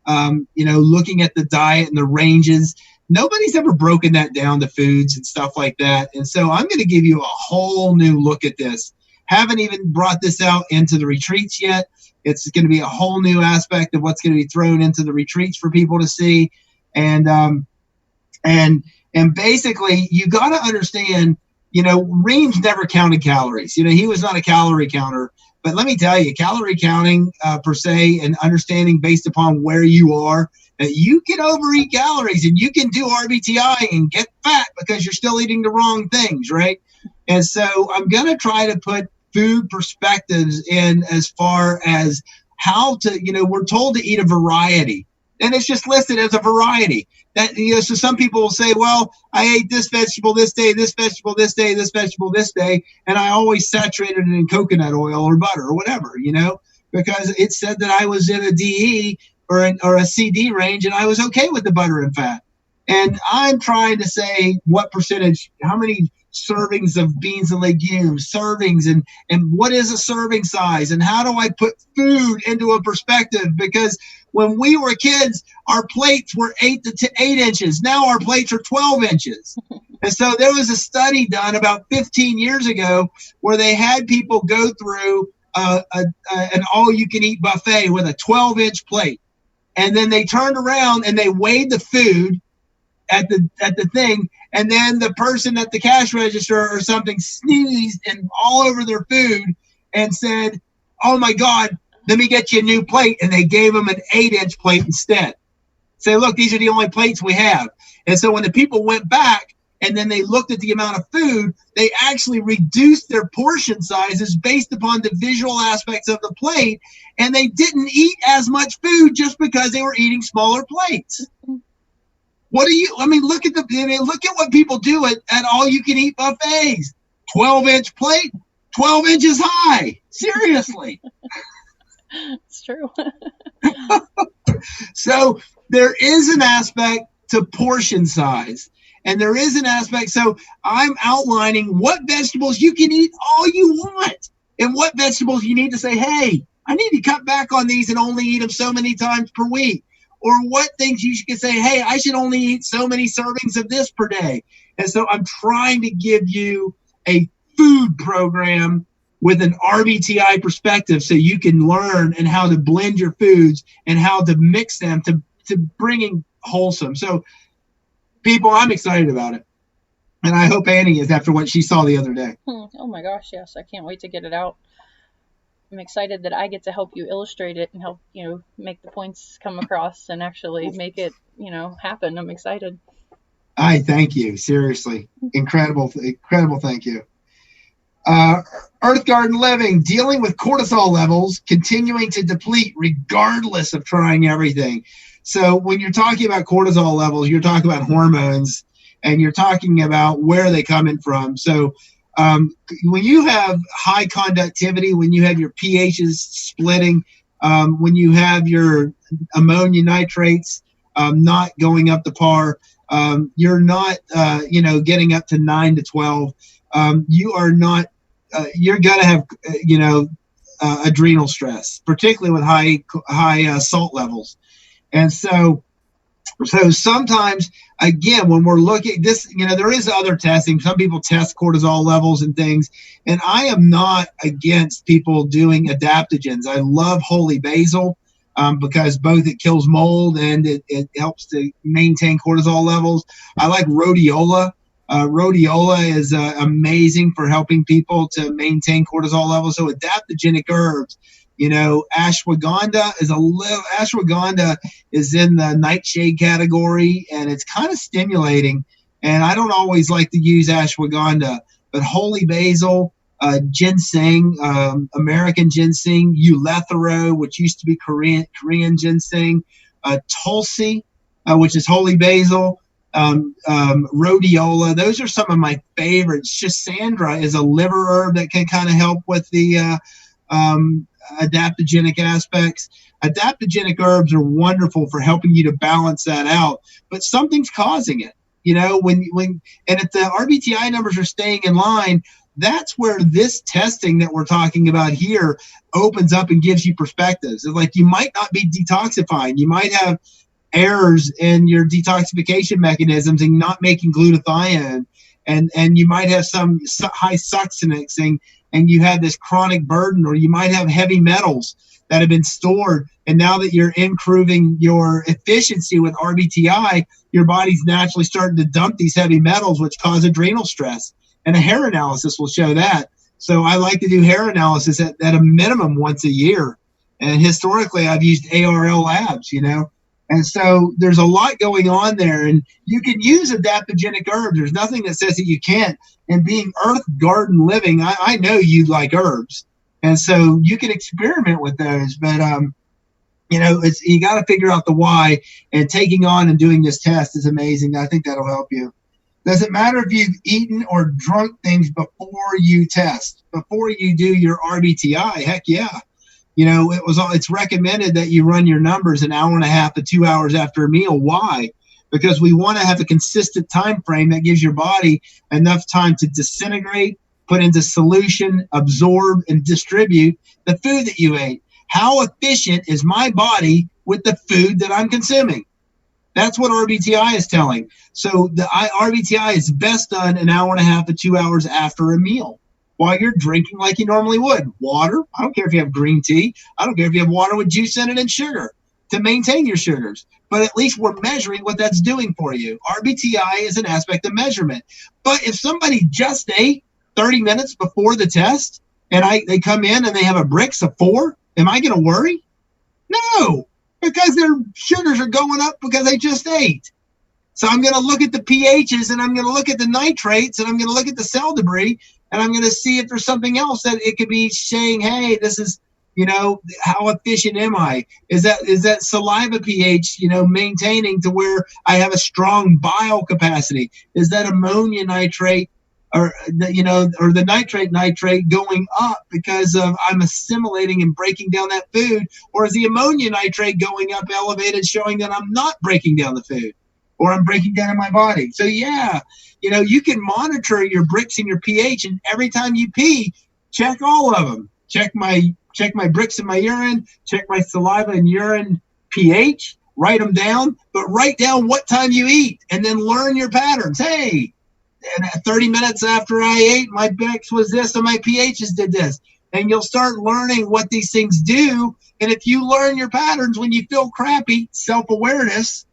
[SPEAKER 2] looking at the diet and the ranges. Nobody's ever broken that down to foods and stuff like that. And so I'm going to give you a whole new look at this. Haven't even brought this out into the retreats yet. It's going to be a whole new aspect of what's going to be thrown into the retreats for people to see. And basically, you got to understand, Reams never counted calories. He was not a calorie counter. But let me tell you, calorie counting per se and understanding based upon where you are, that you can overeat calories and you can do RBTI and get fat because you're still eating the wrong things, right? And so I'm going to try to put food perspectives in as far as how to, we're told to eat a variety. And it's just listed as a variety. That so some people will say, well, I ate this vegetable this day, this vegetable this day, this vegetable this day, and I always saturated it in coconut oil or butter or whatever, because it said that I was in a DE or a CD range, and I was okay with the butter and fat. And I'm trying to say what percentage, how many servings of beans and legumes, servings, and what is a serving size, and how do I put food into a perspective? Because when we were kids, our plates were 8 inches. Now our plates are 12 inches. And so there was a study done about 15 years ago where they had people go through an all-you-can-eat buffet with a 12-inch plate. And then they turned around and they weighed the food at the thing, and then the person at the cash register or something sneezed and all over their food and said, oh my God, let me get you a new plate. And they gave them an 8-inch plate instead. Say, look, these are the only plates we have. And so when the people went back and then they looked at the amount of food, they actually reduced their portion sizes based upon the visual aspects of the plate, and they didn't eat as much food just because they were eating smaller plates. Look at what people do at all-you-can-eat buffets. 12-inch plate, 12 inches high. Seriously.
[SPEAKER 1] It's true.
[SPEAKER 2] So there is an aspect to portion size, and there is an aspect. So I'm outlining what vegetables you can eat all you want, and what vegetables you need to say, hey, I need to cut back on these and only eat them so many times per week. Or what things you should say, hey, I should only eat so many servings of this per day. And so I'm trying to give you a food program with an RBTI perspective so you can learn and how to blend your foods and how to mix them to bringing wholesome. So people, I'm excited about it. And I hope Annie is after what she saw the other day.
[SPEAKER 1] Oh my gosh, yes. I can't wait to get it out. I'm excited that I get to help you illustrate it and help, make the points come across and actually make it, happen. I'm excited.
[SPEAKER 2] I thank you. Seriously. Incredible. Thank you. Earth Garden Living, dealing with cortisol levels, continuing to deplete regardless of trying everything. So when you're talking about cortisol levels, you're talking about hormones, and you're talking about where they coming from. So when you have high conductivity, when you have your pHs splitting, when you have your ammonia nitrates not going up to par, you're not, getting up to 9 to 12. You are not, you're going to have, adrenal stress, particularly with high salt levels. And so sometimes, again, when we're looking this, there is other testing. Some people test cortisol levels and things, and I am not against people doing adaptogens. I love holy basil because both it kills mold and it helps to maintain cortisol levels. I like rhodiola. Rhodiola is amazing for helping people to maintain cortisol levels. So adaptogenic herbs. Ashwagandha is in the nightshade category, and it's kind of stimulating. And I don't always like to use ashwagandha, but holy basil, ginseng, American ginseng, eleuthero, which used to be Korean ginseng, tulsi, which is holy basil, rhodiola. Those are some of my favorites. Schisandra is a liver herb that can kind of help with the adaptogenic aspects. Adaptogenic herbs are wonderful for helping you to balance that out, but something's causing it. When if the RBTI numbers are staying in line, that's where this testing that we're talking about here opens up and gives you perspectives. It's like you might not be detoxifying. You might have errors in your detoxification mechanisms and not making glutathione, and you might have some high succinate and you have this chronic burden, or you might have heavy metals that have been stored, and now that you're improving your efficiency with RBTI, your body's naturally starting to dump these heavy metals, which cause adrenal stress, and a hair analysis will show that. So I like to do hair analysis at a minimum once a year, and historically I've used ARL labs, and so there's a lot going on there, and you can use adaptogenic herbs. There's nothing that says that you can't. And being earth garden living, I know you like herbs, and so you can experiment with those. But you got to figure out the why. And taking on and doing this test is amazing. I think that'll help you. Does it matter if you've eaten or drunk things before you test, before you do your RBTI? Heck yeah. It's recommended that you run your numbers an hour and a half to 2 hours after a meal. Why? Because we want to have a consistent time frame that gives your body enough time to disintegrate, put into solution, absorb, and distribute the food that you ate. How efficient is my body with the food that I'm consuming? That's what RBTI is telling. So the RBTI is best done an hour and a half to 2 hours after a meal, while you're drinking like you normally would. Water, I don't care if you have green tea. I don't care if you have water with juice in it and sugar to maintain your sugars. But at least we're measuring what that's doing for you. RBTI is an aspect of measurement. But if somebody just ate 30 minutes before the test and they come in and they have a Brix of 4, am I going to worry? No, because their sugars are going up because they just ate. So I'm going to look at the pHs, and I'm going to look at the nitrates, and I'm going to look at the cell debris, and I'm going to see if there's something else that it could be saying, hey, this is, how efficient am I? Is that saliva pH, maintaining to where I have a strong bile capacity? Is that ammonia nitrate or the nitrate going up because of I'm assimilating and breaking down that food? Or is the ammonia nitrate going up elevated, showing that I'm not breaking down the food, or I'm breaking down in my body? So yeah, you can monitor your Brix and your pH, and every time you pee, check all of them. Check my Brix in my urine, check my saliva and urine pH, write them down, but write down what time you eat, and then learn your patterns. Hey, and 30 minutes after I ate, my Brix was this and my pHs did this. And you'll start learning what these things do. And if you learn your patterns when you feel crappy, self-awareness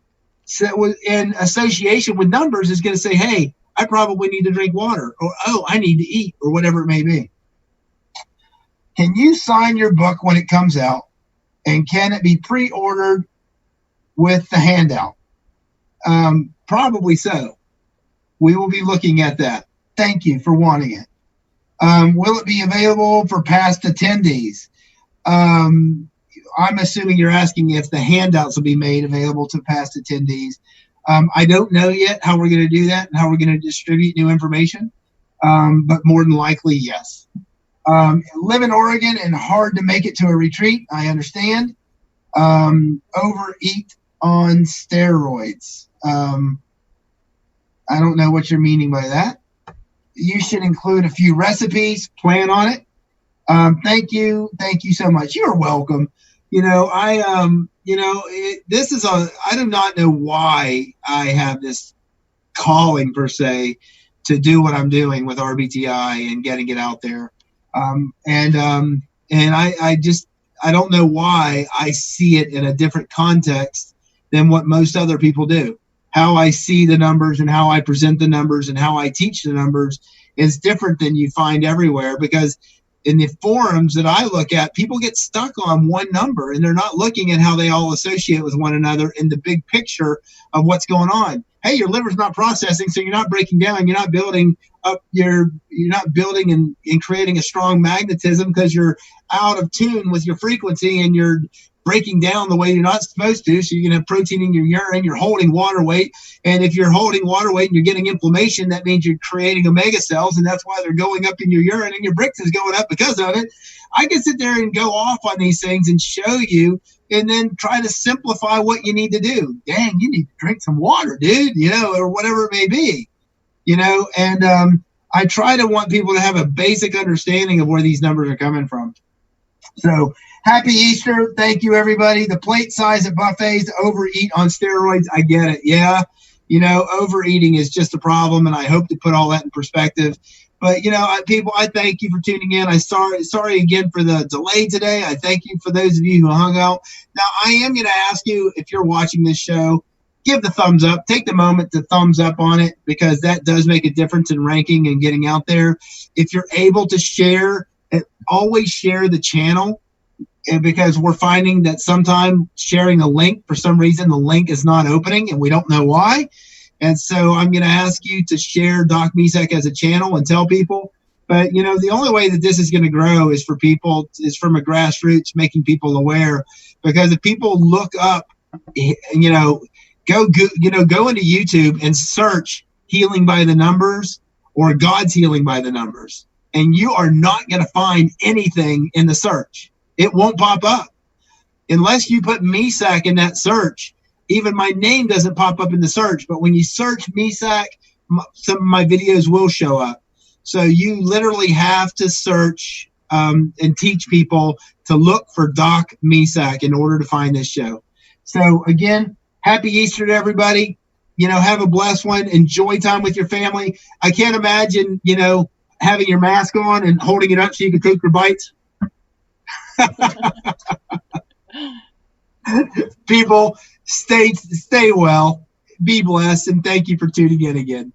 [SPEAKER 2] in association with numbers is going to say, hey, I probably need to drink water, or, oh, I need to eat, or whatever it may be. Can you sign your book when it comes out? And can it be pre-ordered with the handout? Probably so. We will be looking at that. Thank you for wanting it. Will it be available for past attendees? I'm assuming you're asking if the handouts will be made available to past attendees. I don't know yet how we're going to do that and how we're going to distribute new information, but more than likely, yes. Live in Oregon and hard to make it to a retreat. I understand. Overeat on steroids. I don't know what you're meaning by that. You should include a few recipes. Plan on it. Thank you so much. You're welcome. I do not know why I have this calling per se to do what I'm doing with RBTI and getting it out there. And I don't know why I see it in a different context than what most other people do. How I see the numbers and how I present the numbers and how I teach the numbers is different than you find everywhere, because in the forums that I look at, people get stuck on one number and they're not looking at how they all associate with one another in the big picture of what's going on. Hey, your liver's not processing, so you're not breaking down, you're not building up you're not building and creating a strong magnetism because you're out of tune with your frequency and you're breaking down the way you're not supposed to. So you're going to have protein in your urine, you're holding water weight. And if you're holding water weight and you're getting inflammation, that means you're creating omega cells, and that's why they're going up in your urine, and your Brix is going up because of it. I can sit there and go off on these things and show you, and then try to simplify what you need to do. Dang, you need to drink some water, dude, or whatever it may be, and I try to want people to have a basic understanding of where these numbers are coming from. So happy Easter. Thank you, everybody. The plate size at buffets, overeat on steroids. I get it. Yeah. Overeating is just a problem. And I hope to put all that in perspective. But, people, I thank you for tuning in. Sorry again for the delay today. I thank you for those of you who hung out. Now, I am going to ask you, if you're watching this show, give the thumbs up. Take the moment to thumbs up on it, because that does make a difference in ranking and getting out there. If you're able to share, always share the channel, because we're finding that sometimes sharing a link, for some reason, the link is not opening and we don't know why. And so I'm going to ask you to share Doc Misak as a channel and tell people. But, the only way that this is going to grow is from a grassroots, making people aware. Because if people look up, go into YouTube and search healing by the numbers or God's healing by the numbers, and you are not going to find anything in the search. It won't pop up unless you put Misak in that search. Even my name doesn't pop up in the search, but when you search Misak, some of my videos will show up. So you literally have to search and teach people to look for Doc Misak in order to find this show. So again, happy Easter to everybody. Have a blessed one. Enjoy time with your family. I can't imagine, having your mask on and holding it up so you can take your bites. People, stay well, be blessed, and thank you for tuning in again.